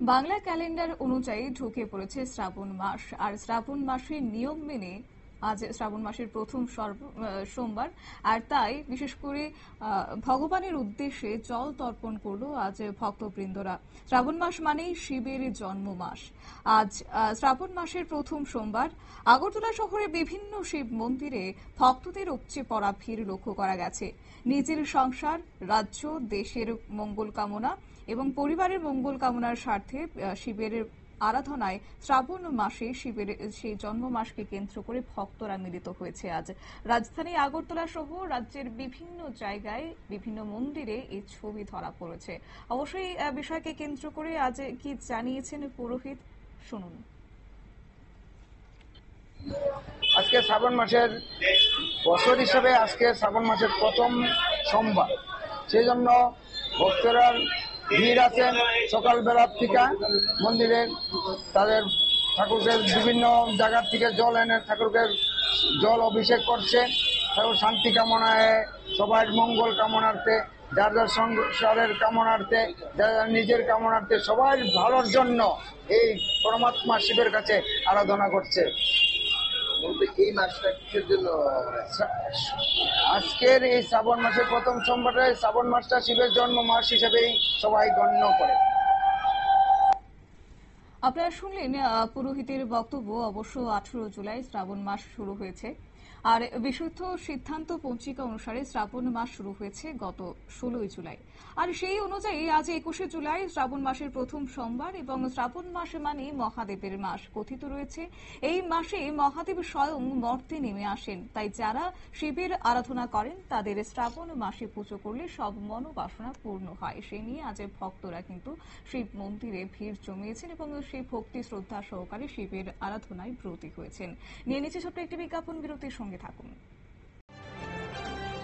Bangla calendar অনুযায়ী ঢুকে পড়েছে শ্রাবণ মাস। আর শ্রাবণ মাসের নিয়ম মেনে আজ শ্রাবণ মাসের প্রথম সোমবার। আর তাই বিশেষ করে ভগবানের উদ্দেশ্যে জল তর্পণ করলো আজ ভক্তবৃন্দরা। শ্রাবণ মাস মানেই শিবের জন্ম মাস। আজ শ্রাবণ মাসের প্রথম সোমবার আগরতলা শহরে বিভিন্ন শিব মন্দিরে ভক্তদের উপচে পড়া ভিড় লক্ষ্য করা গেছে। নিজের সংসার, রাজ্য, দেশের মঙ্গল কামনা এবং পরিবারের মঙ্গল কামনার স্বার্থে শিবের আরাধনায় শ্রাবণ মাসে শিবের সেই জন্ম মাসকে কেন্দ্র করে ভক্তরা মিলিত হয়েছে। আজ রাজধানী আগরতলা সহ রাজ্যের বিভিন্ন জায়গায় বিভিন্ন মন্দিরে এই ছবি ধরা পড়েছে। অবশ্যই বিষয়কে কেন্দ্র করে আজ কি জানিয়েছেন পুরোহিত, শুনুন। আজকে শ্রাবণ মাসের বছর হিসেবে আজকে শ্রাবণ মাসের প্রথম সোমবার, সেই জন্য ভক্তরা ভিড় আছেন সকালবেলার থেকে মন্দিরে। তাদের ঠাকুরকে বিভিন্ন জায়গার থেকে জল এনে ঠাকুরকে জল অভিষেক করছে। ঠাকুর শান্তি কামনায়, সবার মঙ্গল কামনার্থে, যার যার সংসারের কামনার্থে, যার যার নিজের কামনার্থে, সবার ভালোর জন্য এই পরমাত্মা শিবের কাছে আরাধনা করছে। এই মাসটা কিসের জন্য? আজকের এই শ্রাবণ মাসের প্রথম সোমবারে শ্রাবণ মাসটা শিবের জন্ম মাস হিসেবেই সবাই গণ্য করে। আপনারা শুনলেন পুরোহিতের বক্তব্য। অবশ্য 18 জুলাই শ্রাবণ মাস শুরু হয়েছে। আর বিশুদ্ধ সিদ্ধান্ত পঞ্জিকা অনুসারে শ্রাবণ মাস শুরু হয়েছে গত 16 জুলাই। আর সেই অনুযায়ী আজ 21 জুলাই শ্রাবণ মাসের প্রথম সোমবার। এবং শ্রাবণ মাস মানে মহাদেবের মাস। কথিত রয়েছে এই মাসে মহাদেব স্বয়ং মর্তে নেমে আসেন। তাই যারা শিবের আরাধনা করেন তাদের শ্রাবণ মাসে পুজো করলে সব মনোবাসনা পূর্ণ হয়। সে নিয়ে আজ ভক্তরা কিন্তু শিব মন্দিরে ভিড় জমিয়েছেন এবং সেই ভক্তি শ্রদ্ধা সহকারে শিবের আরাধনায় ব্রতী হয়েছেন। নিয়ে নিচ্ছে ছোট্ট একটি বিজ্ঞাপন বিরতির সঙ্গে থাকুন।